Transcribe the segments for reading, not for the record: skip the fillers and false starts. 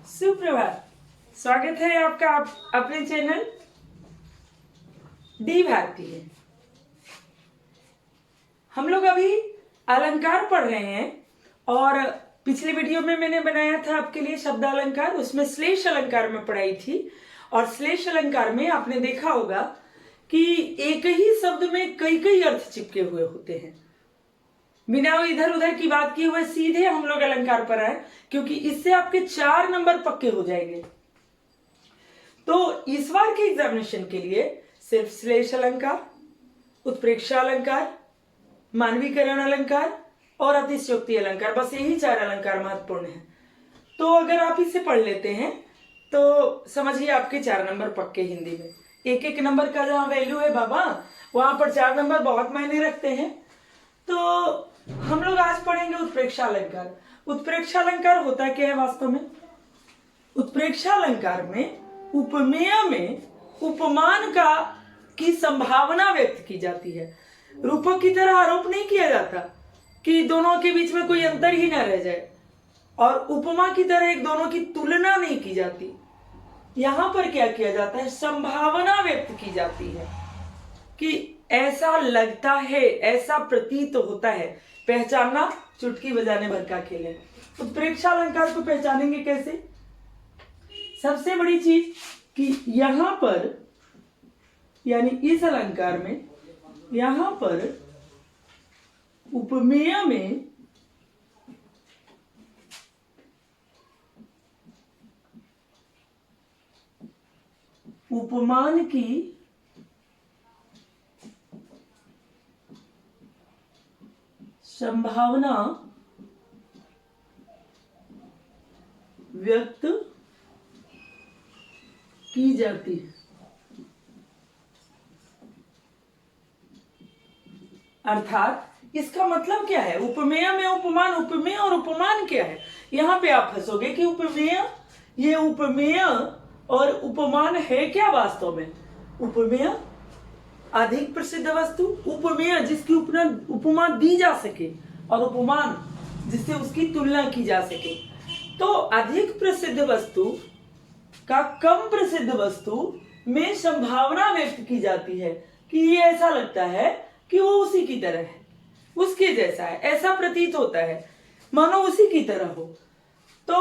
सुप्रभात। स्वागत है आपका अपने चैनल डी भारती है। हम लोग अभी अलंकार पढ़ रहे हैं और पिछले वीडियो में मैंने बनाया था आपके लिए शब्द अलंकार, उसमें श्लेष अलंकार में पढ़ाई थी। और श्लेष अलंकार में आपने देखा होगा कि एक ही शब्द में कई कई अर्थ चिपके हुए होते हैं। बिना इधर उधर की बात किए हुए सीधे हम लोग अलंकार पर आए, क्योंकि इससे आपके 4 नंबर पक्के हो जाएंगे। तो इस बार के एग्जामिनेशन के लिए सिर्फ श्लेष अलंकार, उत्प्रेक्षा अलंकार, मानवीकरण अलंकार और अतिशयोक्ति अलंकार, बस यही 4 अलंकार महत्वपूर्ण है। तो अगर आप इसे पढ़ लेते हैं तो समझिए आपके 4 नंबर पक्के हिंदी में। एक एक नंबर का जहां वैल्यू है बाबा, वहां पर 4 नंबर बहुत मायने रखते हैं। तो हम लोग आज पढ़ेंगे उत्प्रेक्षा अलंकार। उत्प्रेक्षा अलंकार होता क्या है वास्तव में? उत्प्रेक्षा अलंकार में उपमेय में उपमान की संभावना व्यक्त की जाती है। रूपक की तरह आरोप नहीं किया जाता कि दोनों के बीच में कोई अंतर ही ना रह जाए, और उपमा की तरह एक दोनों की तुलना नहीं की जाती। यहां पर क्या किया जाता है? संभावना व्यक्त की जाती है कि ऐसा लगता है, ऐसा प्रतीत होता है। पहचानना चुटकी बजाने भर का खेल है। उत्प्रेक्षा अलंकार को पहचानेंगे कैसे? सबसे बड़ी चीज कि यहां पर, यानी इस अलंकार में, यहां पर उपमेय में उपमान की संभावना व्यक्त की जाती है। अर्थात इसका मतलब क्या है? उपमेय में उपमान, उपमेय और उपमान क्या है? यहां पे आप फंसोगे कि उपमेय, ये उपमेय और उपमान है क्या वास्तव में? उपमेय अधिक प्रसिद्ध वस्तु, उपमेय जिसकी उपमा दी जा सके, और उपमान जिससे उसकी तुलना की जा सके। तो अधिक प्रसिद्ध वस्तु का कम प्रसिद्ध वस्तु में संभावना व्यक्त की जाती है कि ये ऐसा लगता है कि वो उसी की तरह है, उसके जैसा है, ऐसा प्रतीत होता है मानो उसी की तरह हो। तो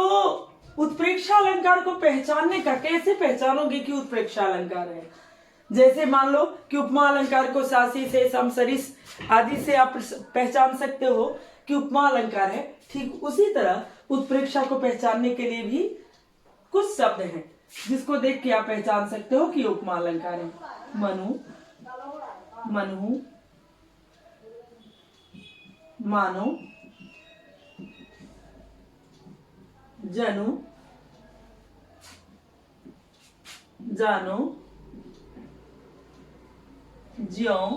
उत्प्रेक्षा अलंकार को पहचानने का, कैसे पहचानोगे कि उत्प्रेक्षा अलंकार है? जैसे मान लो कि उपमा अलंकार को सासी से, सम, सरिस आदि से आप पहचान सकते हो कि उपमा अलंकार है, ठीक उसी तरह उत्प्रेक्षा को पहचानने के लिए भी कुछ शब्द हैं जिसको देख के आप पहचान सकते हो कि उपमा अलंकार है। मनु, मनु, मानो, जनु, जानो, ज्यों,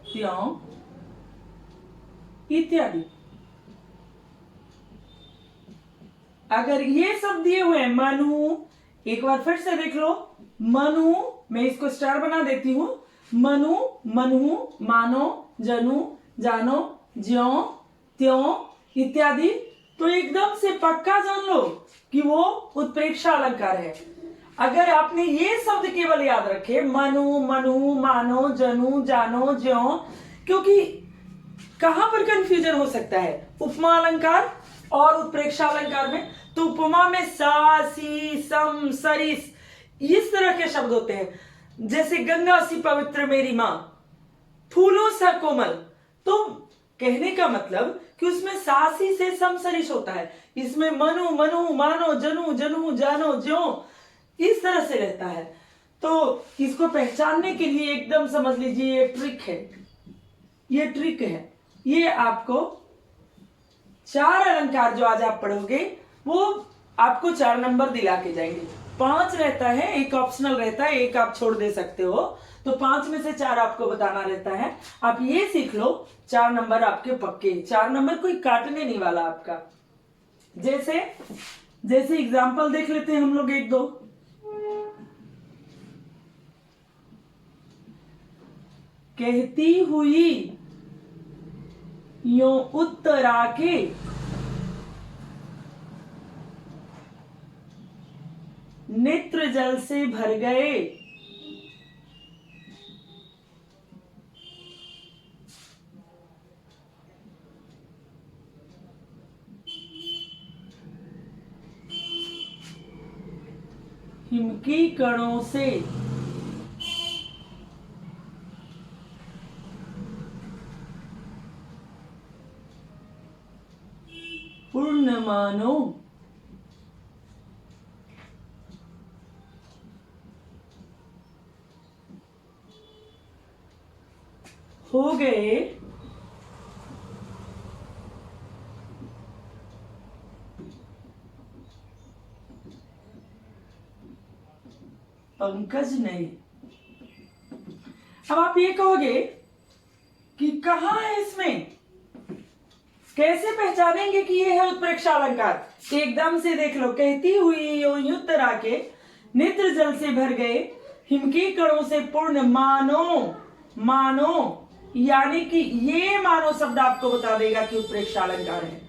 त्यों इत्यादि। अगर ये सब दिए हुए हैं, मनु, एक बार फिर से देख लो, मनु, मैं इसको स्टार बना देती हूं। मनु, मनु, मानो, जनु, जानो, ज्यों, त्यों इत्यादि, तो एकदम से पक्का जान लो कि वो उत्प्रेक्षा अलंकार है। अगर आपने ये शब्द केवल याद रखे, मनु, मनु, मानो, जनु, जानो, ज्यों, क्योंकि कहां पर कंफ्यूजन हो सकता है उपमा अलंकार और उत्प्रेक्षा अलंकार में? तो उपमा में सा, सी, सम, सरिस इस तरह के शब्द होते हैं, जैसे गंगा सी पवित्र मेरी मां, फूलों सा कोमल। तो कहने का मतलब कि उसमें सासी से सम, सरिस होता है। इसमें मनु, मनु, मानो, जनु, जनु, जानो, ज्यों इस तरह से रहता है। तो इसको पहचानने के लिए एकदम समझ लीजिए ये ट्रिक है, ये ट्रिक है। ये आपको 4 अलंकार जो आज आप पढ़ोगे वो आपको 4 नंबर दिला के जाएंगे। 5 रहता है, एक ऑप्शनल रहता है, एक आप छोड़ दे सकते हो। तो 5 में से 4 आपको बताना रहता है। आप ये सीख लो, 4 नंबर आपके पक्के। 4 नंबर कोई काटने नहीं वाला आपका। जैसे एग्जाम्पल देख लेते हैं हम लोग एक दो। कहती हुई यो उत्तरा के नेत्र जल से भर गए। हिम की कणों से पूर्ण मानो हो गए पंकज नहीं। अब आप ये कहोगे कि कहाँ है इसमें, कैसे पहचानेंगे कि ये है उत्प्रेक्षा अलंकार। एकदम से देख लो, कहती हुई यो युत्तरा के नेत्र जल से भर गए, हिम के कणों से पूर्ण मानो। मानो यानी कि ये मानो शब्द आपको बता देगा कि उत्प्रेक्षा अलंकार है।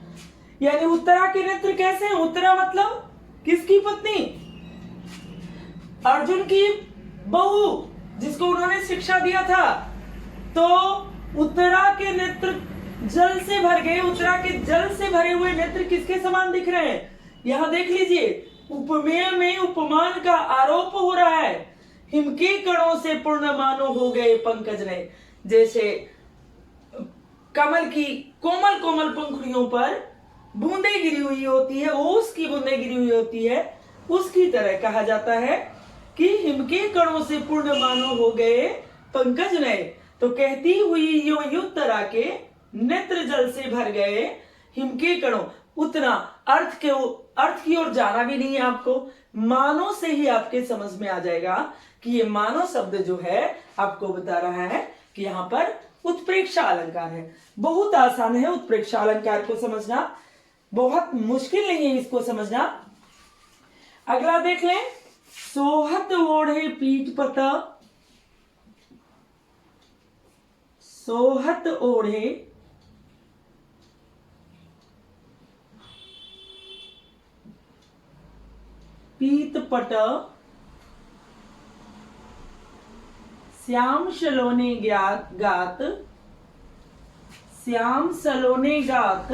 यानी उत्तरा के नेत्र कैसे? उत्तरा मतलब किसकी पत्नी? अर्जुन की बहू, जिसको उन्होंने शिक्षा दिया था। तो उत्तरा के नेत्र जल से भर गए। उत्तरा के जल से भरे हुए नेत्र किसके समान दिख रहे हैं? यहां देख लीजिए, उपमेय में उपमान का आरोप हो रहा है। हिम के कणों से पूर्ण मानो हो गए पंकज ने। जैसे कमल की कोमल कोमल पंखुड़ियों पर बूंदे गिरी हुई होती है, ओस की बूंदे गिरी हुई होती है, उसकी तरह कहा जाता है कि हिम के कणों से पूर्ण मानो हो गए पंकज ने। तो कहती हुई यो युत्तरा के नेत्र जल से भर गए हिम के कणों। उतना अर्थ की ओर जाना भी नहीं है आपको, मानो से ही आपके समझ में आ जाएगा कि ये मानो शब्द जो है आपको बता रहा है कि यहाँ पर उत्प्रेक्षा अलंकार है। बहुत आसान है उत्प्रेक्षा अलंकार को समझना, बहुत मुश्किल नहीं है इसको समझना। अगला देख लें, सोहत ओढ़े पीठ पता। सोहत ओढ़े पीत पट, श्याम सलोने गात। श्याम सलोने गात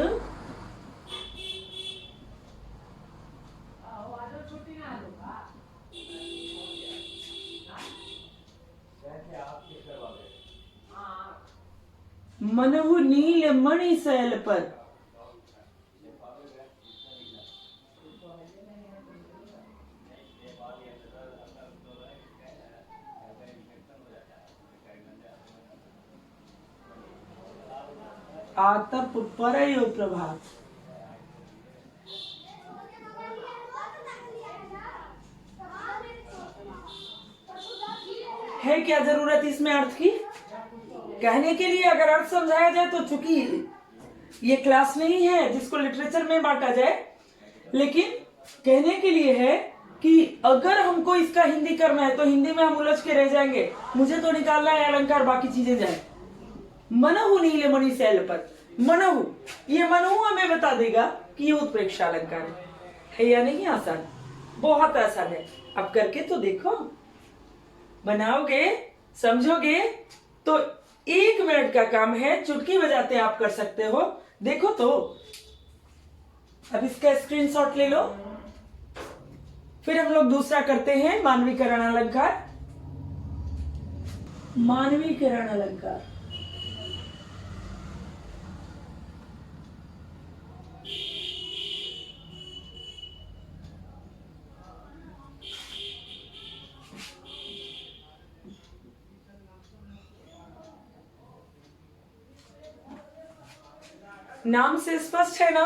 मनहु नील मणि शैल पर। आतप परयो प्रभात। है क्या जरूरत इसमें अर्थ की? कहने के लिए अगर अर्थ समझाया जाए तो, चूंकि ये क्लास नहीं है जिसको लिटरेचर में बांटा जाए, लेकिन कहने के लिए है कि अगर हमको इसका हिंदी करना है तो हिंदी में हम उलझ के रह जाएंगे। मुझे तो निकालना है अलंकार, बाकी चीजें जाए। मनहु नीले मणि शैल पर, मनहु, ये मनहु हमें बता देगा कि ये उत्प्रेक्षा अलंकार है या नहीं। आसान, बहुत आसान है। अब करके तो देखो, बनाओगे, समझोगे तो 1 मिनट का काम है, चुटकी बजाते आप कर सकते हो। देखो तो, अब इसका स्क्रीनशॉट ले लो, फिर हम लोग दूसरा करते हैं, मानवीकरण अलंकार। मानवीकरण अलंकार नाम से स्पष्ट है ना?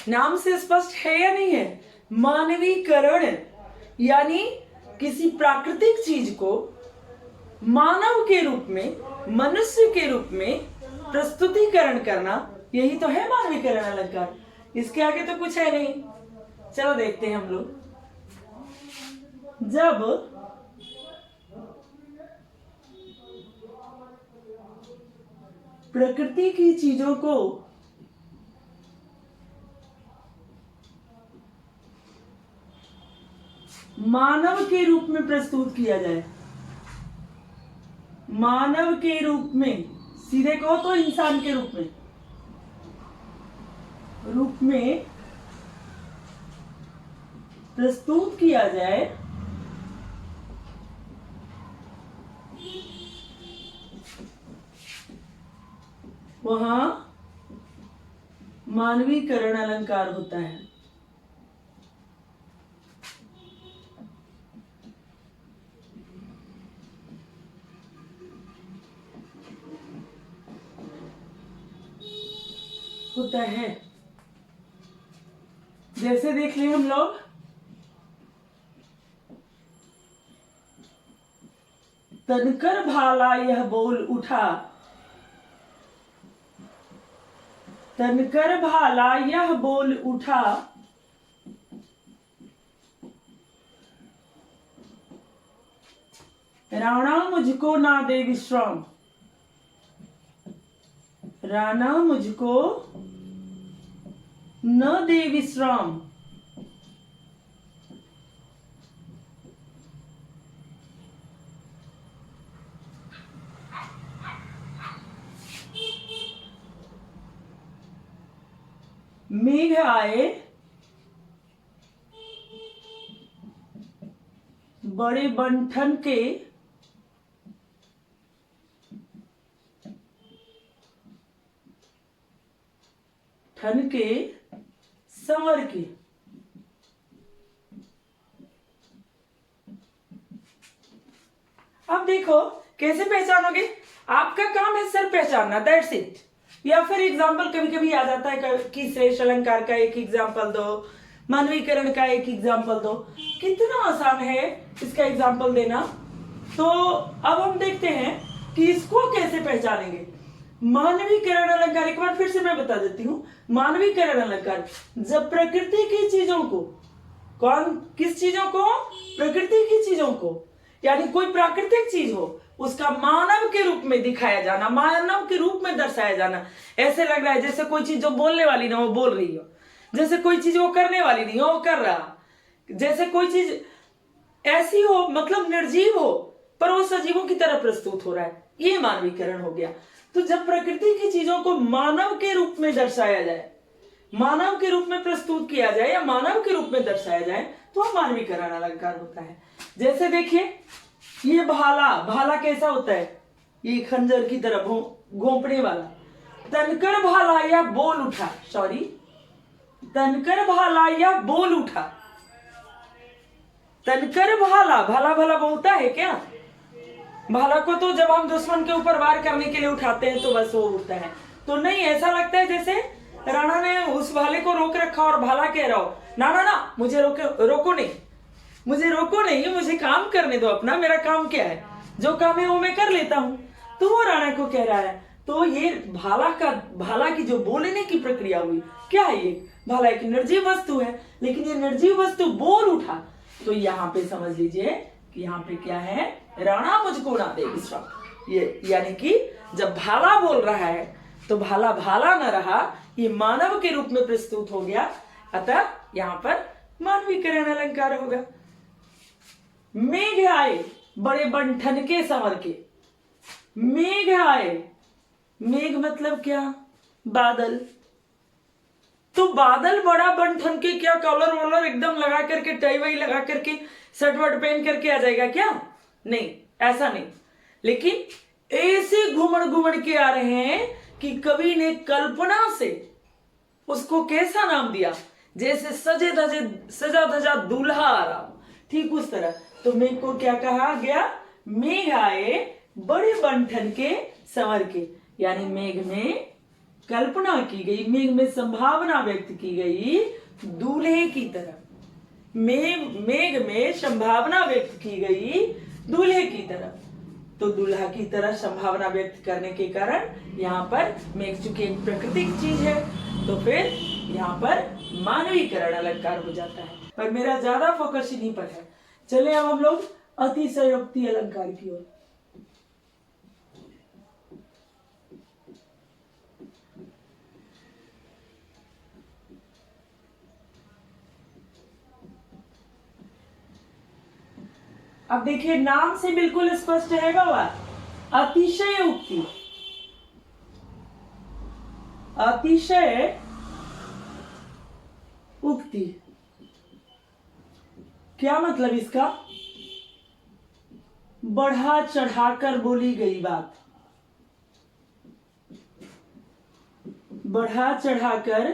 नाम से स्पष्ट है या नहीं है? मानवीकरण यानी किसी प्राकृतिक चीज को मानव के रूप में, मनुष्य के रूप में प्रस्तुतिकरण करना, यही तो है मानवीकरण अलंकार। इसके आगे तो कुछ है नहीं। चलो देखते हैं हम लोग। जब प्रकृति की चीजों को मानव के रूप में प्रस्तुत किया जाए, मानव के रूप में, सीधे कहो तो इंसान के रूप में प्रस्तुत किया जाए, वहां मानवीकरण अलंकार होता है। जैसे देख लें हम लोग, तनकर भाला यह बोल उठा, तनकर भाला यह बोल उठा, राणा मुझको ना दे विश्राम, राणा मुझको न दे विश्राम। मेघ आए बड़े बंठन के, ठन के संवर के। अब देखो कैसे पहचानोगे, आपका काम है सिर्फ पहचानना, दैट्स इट। या फिर एग्जाम्पल कभी कभी आ जाता है कि श्रेष्ठ अलंकार का एक एग्जाम्पल दो, मानवीकरण का एक एग्जाम्पल दो। कितना आसान है इसका एग्जाम्पल देना। तो अब हम देखते हैं कि इसको कैसे पहचानेंगे। मानवीकरण अलंकार, एक बार फिर से मैं बता देती हूँ। मानवीकरण अलंकार जब प्रकृति की चीजों को, किस चीजों को? प्रकृति की चीजों को, यानी कोई प्राकृतिक चीज हो उसका मानव के रूप में दिखाया जाना, मानव के रूप में दर्शाया जाना। ऐसे लग रहा है जैसे कोई चीज जो बोलने वाली ना वो बोल रही हो, जैसे कोई चीज वो करने वाली नहीं हो वो कर रहा, जैसे कोई चीज ऐसी हो मतलब निर्जीव हो पर वो सजीवों की तरह प्रस्तुत हो रहा है, ये मानवीकरण हो गया। तो जब प्रकृति की चीजों को मानव के रूप में दर्शाया जाए, मानव के रूप में प्रस्तुत किया जाए या मानव के रूप में दर्शाया जाए तो मानवीकरण अलंकार होता है। जैसे देखिए ये भाला, भाला कैसा होता है? ये खंजर की तरह घोंपने वाला। तनकर भाला या बोल उठा, सॉरी, तनकर भाला या बोल उठा। तनकर भाला, भाला भला बोलता है क्या? भाला को तो जब हम दुश्मन के ऊपर वार करने के लिए उठाते हैं तो बस वो उठता है। तो नहीं, ऐसा लगता है जैसे राणा ने उस भाले को रोक रखा और भाला कह रहा हो ना ना ना मुझे रोको नहीं, मुझे रोको नहीं, मुझे काम करने दो अपना, मेरा काम क्या है, जो काम है वो मैं कर लेता हूं। तो वो राणा को कह रहा है। तो ये भाला की जो बोलने की प्रक्रिया हुई, क्या है ये? भाला एक निर्जीव वस्तु है, लेकिन ये निर्जीव वस्तु बोल उठा। तो यहाँ पे समझ लीजिए कि यहाँ पे क्या है? राणा मुझको ना दे विश्राम। ये यानी कि जब भाला बोल रहा है तो भाला भाला न रहा, ये मानव के रूप में प्रस्तुत हो गया, अतः यहाँ पर मानवीकरण अलंकार होगा। मेघ आए बड़े बंठन के संवर के। मेघ आए, मेघ मतलब क्या? बादल। तो बादल बड़ा बंठन के, क्या कॉलर वॉलर एकदम लगा करके, टाई वाई लगा करके, शर्ट वर्ट पहन करके आ जाएगा क्या? नहीं, ऐसा नहीं। लेकिन ऐसे घुमड़ घुमड़ के आ रहे हैं कि कवि ने कल्पना से उसको कैसा नाम दिया? जैसे सजा धजा दूल्हा आ रहा, ठीक उस तरह। तो मेघ को क्या कहा गया? मेघ आए बड़े बंठन के संवर के, यानी मेघ में कल्पना की गई, मेघ में संभावना व्यक्त की गई दूल्हे की तरह। मेघ में संभावना व्यक्त की गई दूल्हे की तरह। तो दूल्हा की तरह संभावना व्यक्त करने के कारण यहाँ पर मेघ चूंकि एक प्राकृतिक चीज है तो फिर यहाँ पर मानवीकरण अलंकार हो जाता है। पर मेरा ज्यादा फोकस इन्हीं पर है। चले अब हम लोग अतिशयोक्ति अलंकार की ओर। अब देखिए नाम से बिल्कुल स्पष्ट है बाबा, अतिशय उक्ति। अतिशय उक्ति क्या मतलब इसका? बढ़ा चढ़ाकर बोली गई बात, बढ़ा चढ़ाकर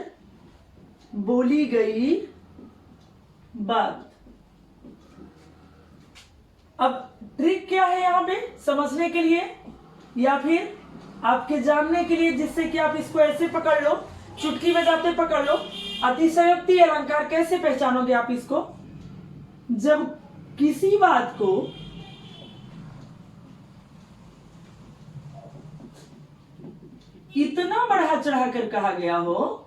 बोली गई बात। अब ट्रिक क्या है यहाँ पे समझने के लिए या फिर आपके जानने के लिए, जिससे कि आप इसको ऐसे पकड़ लो, चुटकी बजाते पकड़ लो। अतिशयोक्ति अलंकार कैसे पहचानोगे आप इसको? जब किसी बात को इतना बढ़ा चढ़ाकर कहा गया हो,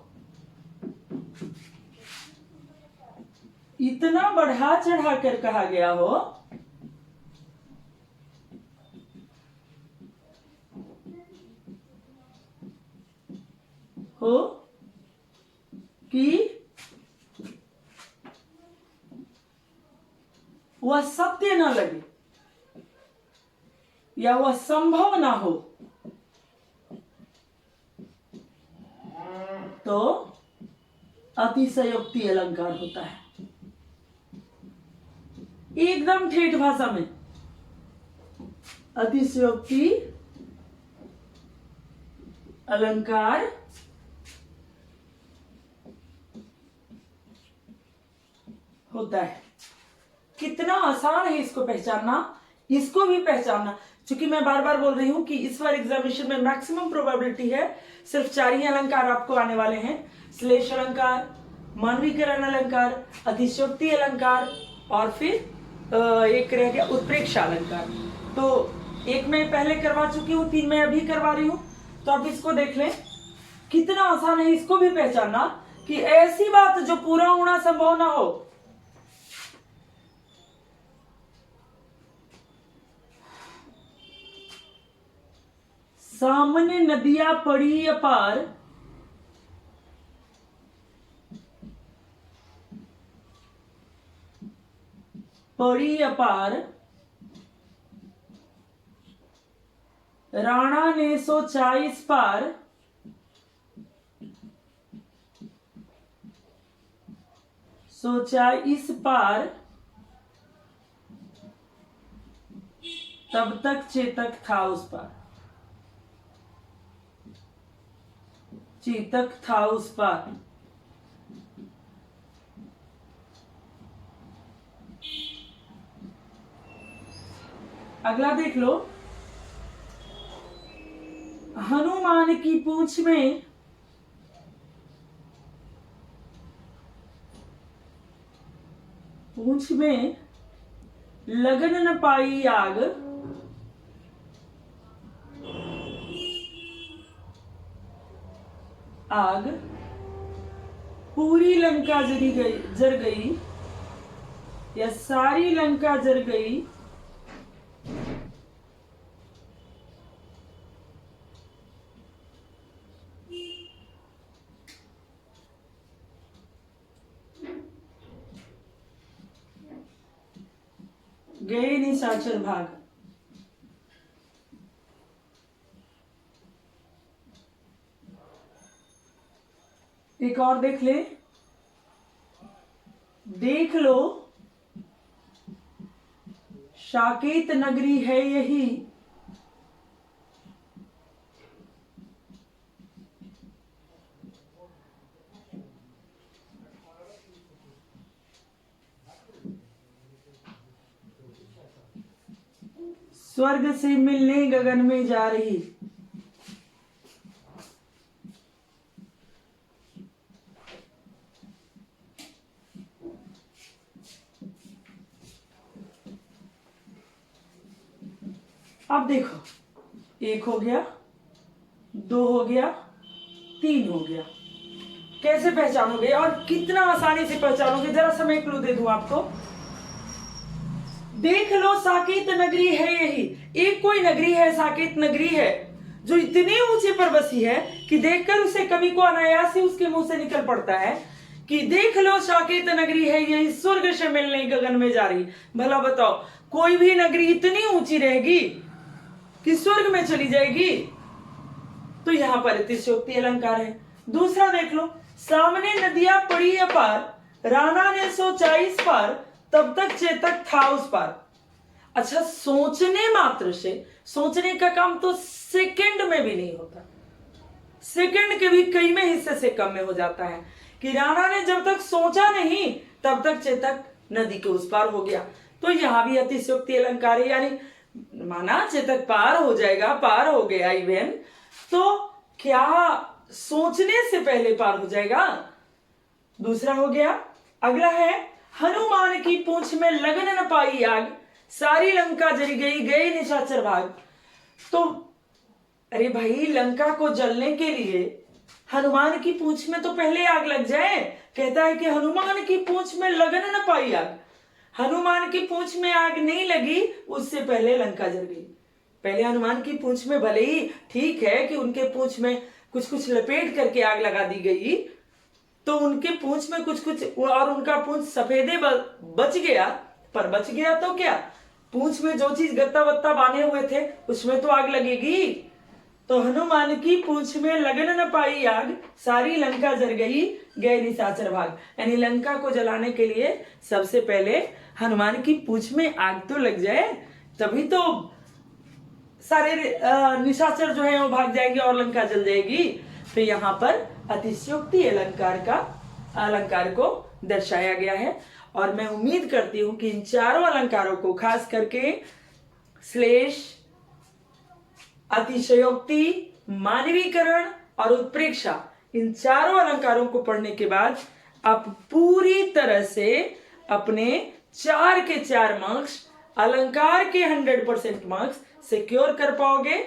इतना बढ़ा चढ़ाकर कहा गया हो कि वह सत्य न लगे या वह संभव ना हो, तो अतिशयोक्ति अलंकार होता है। एकदम ठेठ भाषा में अतिशयोक्ति अलंकार होता है। कितना आसान है इसको पहचानना, इसको भी पहचानना। क्योंकि मैं बार बार बोल रही हूं कि इस बार एग्जामिनेशन में मैक्सिमम प्रोबेबिलिटी है सिर्फ 4 ही अलंकार आपको आने वाले हैं। श्लेष अलंकार, मानवीकरण अलंकार, अतिशयोक्ति अलंकार और फिर एक रह गया उत्प्रेक्षा अलंकार। तो एक मैं पहले करवा चुकी हूँ, 3 मैं अभी करवा रही हूं। तो आप इसको देख लें, कितना आसान है इसको भी पहचानना कि ऐसी बात जो पूरा होना संभव ना हो। सामने नदियां पड़ी अपार, पड़ी अपार, राणा ने सोचा इस पार, सोचा इस पार, तब तक चेतक था उस पार, चेतक था उस पार। अगला देख लो, हनुमान की पूंछ में लगन न पाई आग, आग पूरी लंका जर गई या सारी लंका जर गई, गए निशाचर भाग। एक और देख ले, देख लो साकेत नगरी है यही, स्वर्ग से मिलने गगन में जा रही। अब देखो, 1 हो गया, 2 हो गया, 3 हो गया। कैसे पहचानोगे और कितना आसानी से पहचानोगे? जरा सा मैं क्लू दे दूं आपको। देख लो साकेत नगरी है यही। एक कोई नगरी है, साकेत नगरी है, जो इतने ऊंचे पर बसी है कि देखकर उसे कवि को अनायास ही उसके मुंह से निकल पड़ता है कि देख लो साकेत नगरी है यही स्वर्ग से मिलने गगन में जा रही। भला बताओ कोई भी नगरी इतनी ऊंची रहेगी कि स्वर्ग में चली जाएगी? तो यहां पर अतिशयोक्ति अलंकार है। दूसरा देख लो, सामने नदियां पड़ी अपार, राणा ने सोचा इस पार, तब तक चेतक था उस पार। अच्छा, सोचने मात्र से, सोचने का काम तो सेकंड में भी नहीं होता, सेकंड के भी कई में हिस्से से कम में हो जाता है कि राणा ने जब तक सोचा नहीं तब तक चेतक नदी के उस पार हो गया। तो यहां भी अतिशयोक्ति अलंकार है, यानी माना चेतक पार हो जाएगा, पार हो गया इवन, तो क्या सोचने से पहले पार हो जाएगा? दूसरा हो गया। अगला है, हनुमान की पूंछ में लगन न पाई आग, सारी लंका जल गई गए निशाचर भाग। तो अरे भाई, लंका को जलने के लिए हनुमान की पूंछ में तो पहले आग लग जाए। कहता है कि हनुमान की पूंछ में लगन न पाई आग। हनुमान की पूंछ में आग नहीं लगी, उससे पहले लंका जल गई। पहले हनुमान की पूंछ में भले ही ठीक है कि उनके पूंछ में कुछ कुछ लपेट करके आग लगा दी गई, तो उनके पूंछ में कुछ कुछ, और उनका पूंछ सफेदे बच गया, पर बच गया तो क्या, पूंछ में जो चीज गत्ता वत्ता बांधे हुए थे उसमें तो आग लगेगी। तो हनुमान की पूंछ में लगन न पाई आग, सारी लंका जल गई गए निशाचर भाग। यानी लंका को जलाने के लिए सबसे पहले हनुमान की पूंछ में आग तो लग जाए, तभी तो सारे निशाचर जो है वो भाग जाएंगे और लंका जल जाएगी। तो यहाँ पर अतिशयोक्ति अलंकार को दर्शाया गया है। और मैं उम्मीद करती हूं कि इन चारों अलंकारों को, खास करके श्लेष, अतिशयोक्ति, मानवीकरण और उत्प्रेक्षा, इन चारों अलंकारों को पढ़ने के बाद आप पूरी तरह से अपने 4 के 4 मार्क्स, अलंकार के 100% मार्क्स सिक्योर कर पाओगे।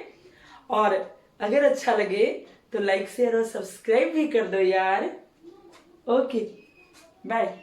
और अगर अच्छा लगे तो लाइक, शेयर और सब्सक्राइब भी कर दो यार। Okay, bye.